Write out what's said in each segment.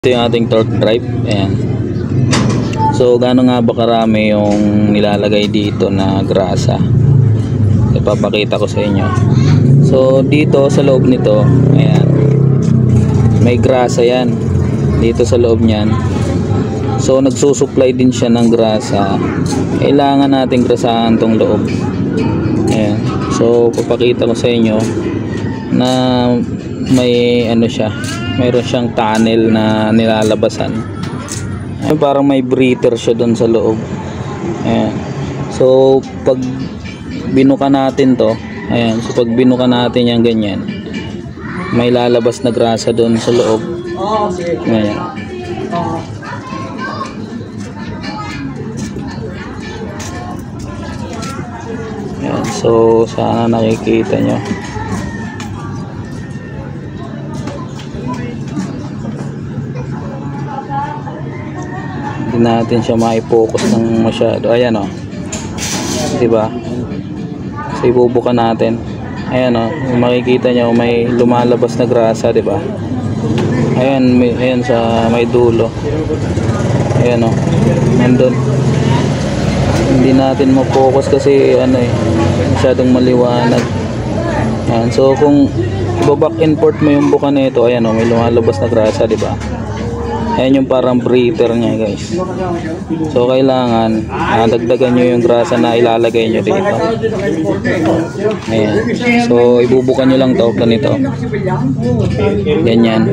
Ito yung ating torque drive. Ayan. So gaano nga ba karami yung nilalagay dito na grasa, ipapakita ko sa inyo. So dito sa loob nito, ayan, may grasa yan dito sa loob niyan. So nagsusupply din siya ng grasa. Kailangan nating grasahan tong loob. Ayan. So papakita ko sa inyo na may ano siya, mayroon siyang tunnel na nilalabasan. Ay, parang may breather siya doon sa loob. Ayan. So pag binuka natin to, ayan, so pag binuka natin yan ganyan, may lalabas na grasa doon sa loob. Ayan. Ayan. So sana nakikita nyo. Hindi natin siya mai-focus ng masyado. Ayan o, diba? So ibubuka natin. Ayan o, makikita nyo may lumalabas na grasa, diba? Ayan, ayan sa may dulo. Ayan o, nandun. Hindi natin ma-focus kasi ano eh, masyadong maliwanag. Ayan, so kung iba-back and forth mo yung buka na ito, ayan o, may lumalabas na grasa, diba? Ayan yung parang breather niya, guys. So kailangan dagdagan nyo yung grasa na ilalagay nyo dito. Ayan. So ibubukan nyo lang to ganito. Ganyan.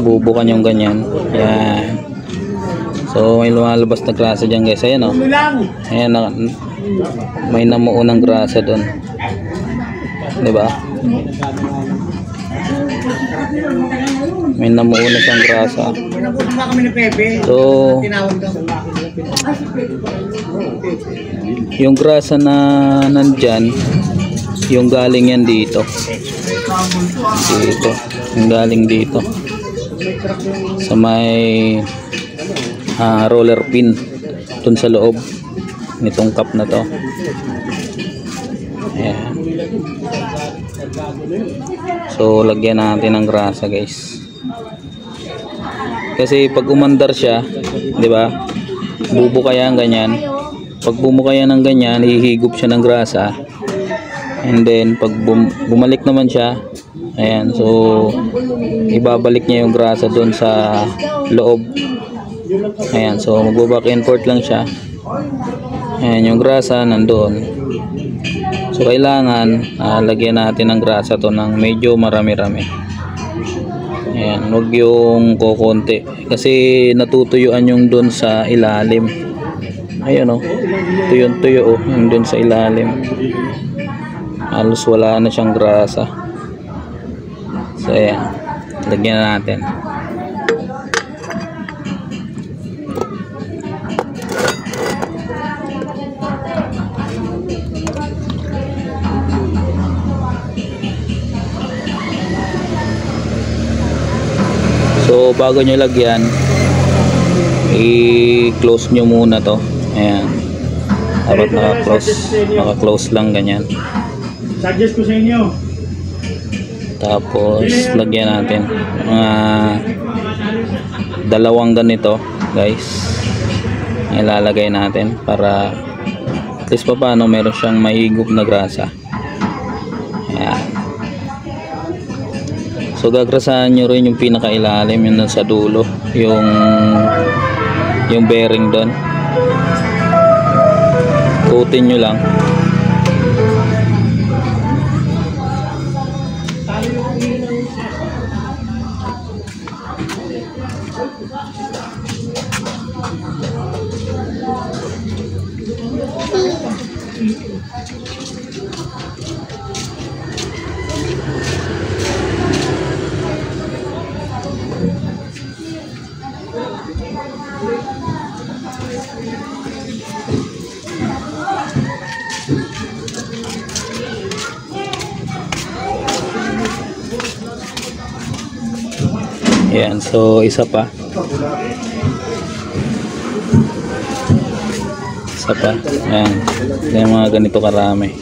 Bubukan yung ganyan. Ayan. So may lumalabas na grasa dyan, guys. Ayan o. Ayan, may namuunang grasa dun, diba? May namuuna siyang grasa. So yung grasa na nandyan, yung galing yan dito. Dito, yung galing dito sa may roller pin dun sa loob nitong cup na to. Ayan. So lagyan natin ng grasa, guys. Kasi pag umandar siya, 'di ba? Bubuka yan ganyan. Pag bumuka yan ng ganyan, hihigop siya ng grasa. And then pag bumalik naman siya, ayan, so ibabalik niya yung grasa doon sa loob. Ayan, so magbo-back and forth lang siya. Ayan, yung grasa nandoon. So kailangan lagyan natin ng grasa to ng medyo marami-rami. Ayan, huwag yung kokonti kasi natutuyuan yung doon sa ilalim. Ayan o, tuyo-tuyo o, yung doon sa ilalim. Halos wala na siyang grasa. So ayan, lagyan na natin. So bago nyo lagyan, i-close nyo muna to. Ayan, dapat naka-close lang ganyan. Suggest ko sa inyo. Tapos lagyan natin mga dalawang ganito, guys. Ilalagay natin para at least pa paano meron siyang mahigop na grasa. Ayan. So gagrasahan nyo rin yung pinakailalim, yun sa dulo, yung bearing doon. Kutin nyo lang. Ayan, so isa pa. Isa pa. Ayan. Yung mga ganito karami.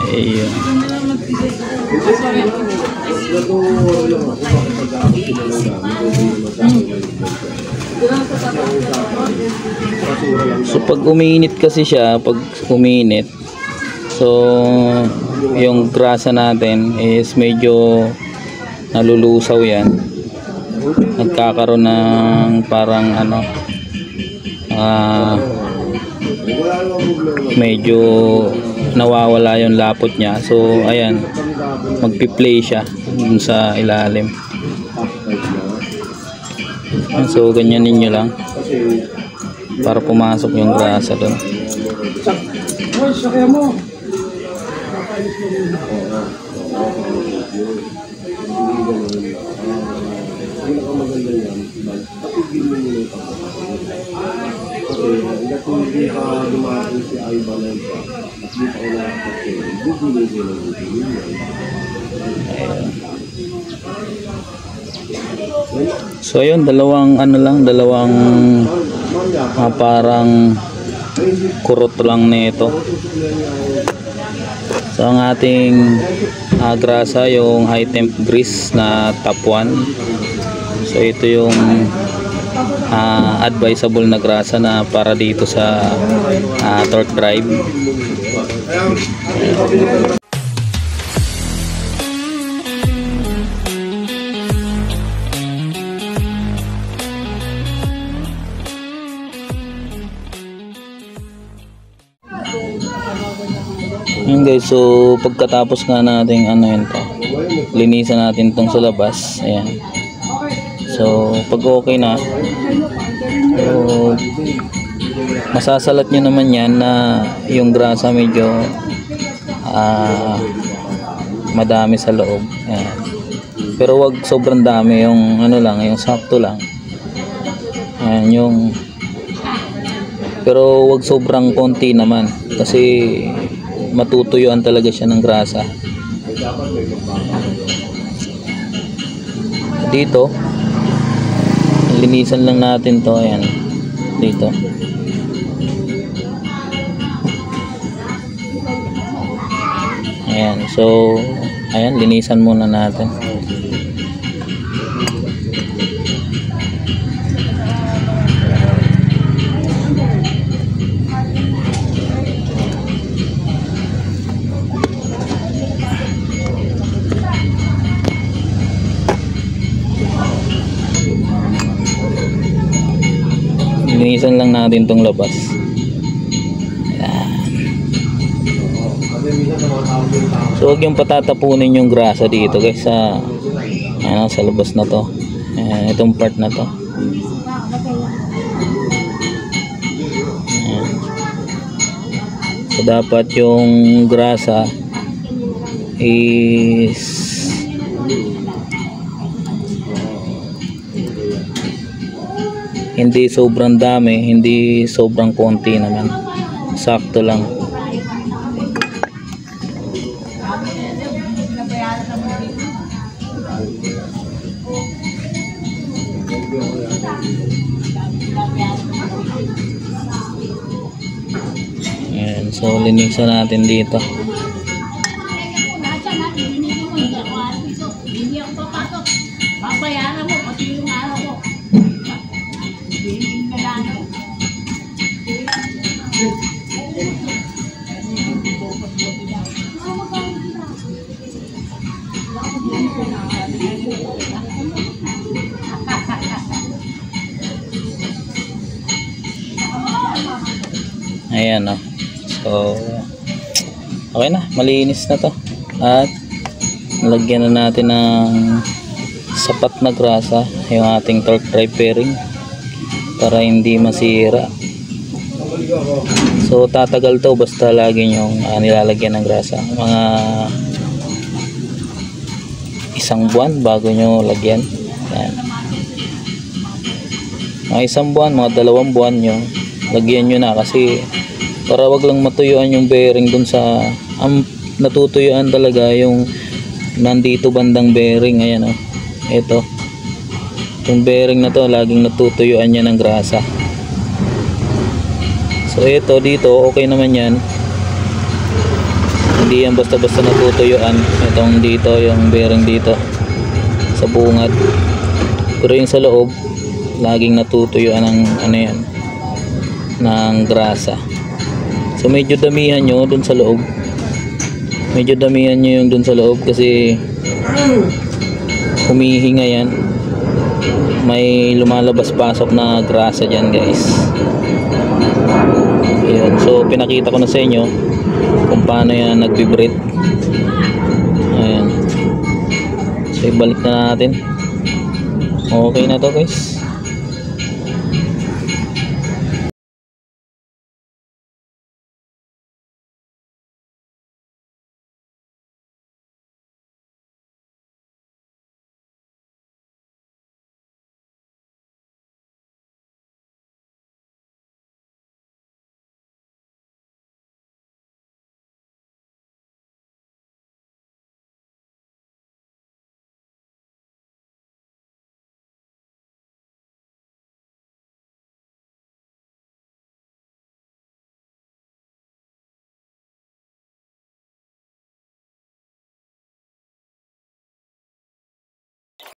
Ayun. So pag uminit kasi siya, pag uminit, so yung grasa natin is medyo nalulusaw yan. Nagkakaroon ng parang ano, medyo nawawala yung lapot niya. So ayan, magpi-play siya dun sa ilalim. So ganyan ninyo lang para pumasok yung grasa dun. So ayun, dalawang ano lang, dalawang parang kurot lang nito. So ang ating grasa, yung high temp grease na top 1. So ito yung advisable na grasa na para dito sa torque drive. Yun guys, so pagkatapos nga natin ano yun to, linisan natin tong sa labas. Ayan. So pag okay na, so, masasalat nyo naman yan na yung grasa medyo madami sa loob. Ayan. Pero wag sobrang dami, yung ano lang, yung sakto lang. Ayan, yung pero wag sobrang konti naman kasi matutuyuan talaga siya ng grasa. Dito linisan lang natin to. Ayan, dito. Ayan, so ayan, linisan muna natin. Linisan lang natin tong labas. Ayan. So huwag yung patatapunin yung grasa dito guys sa sa labas na to. Ayan, itong part na to. Ayan. So dapat yung grasa is hindi sobrang dami, hindi sobrang konti naman. Sakto lang. Ayan, so linisan natin dito. Babayaran mo pati yung araw mo. Ayan, oh. So okay na, malinis na to. At lagyan na natin ng sapat na grasa yung ating torque drive bearing para hindi masira. So tatagal to basta lagi yung nilalagyan ng grasa. Mga 1 buwan bago nyo lagyan. Yan. Mga 1 buwan, mga 2 buwan nyo lagyan nyo na, kasi para wag lang matuyuan yung bearing dun sa natutuyuan talaga yung nandito bandang bearing. Ayan, oh. Ito yung bearing na to, laging natutuyuan niya ng grasa. So ito dito okay naman yan, Hindi yan basta-basta natutuyuan. Itong dito, yung bearing dito sa bungat. Pero yung sa loob, laging natutuyuan ng ano yan, ng grasa. So medyo damihan nyo dun sa loob. Medyo damihan nyo yung dun sa loob kasi humihinga yan. May lumalabas-pasok na grasa dyan guys. Ayan. So pinakita ko na sa inyo kung paano yan nag-vibrate. Ayan. So ibalik na natin. Okay na to guys.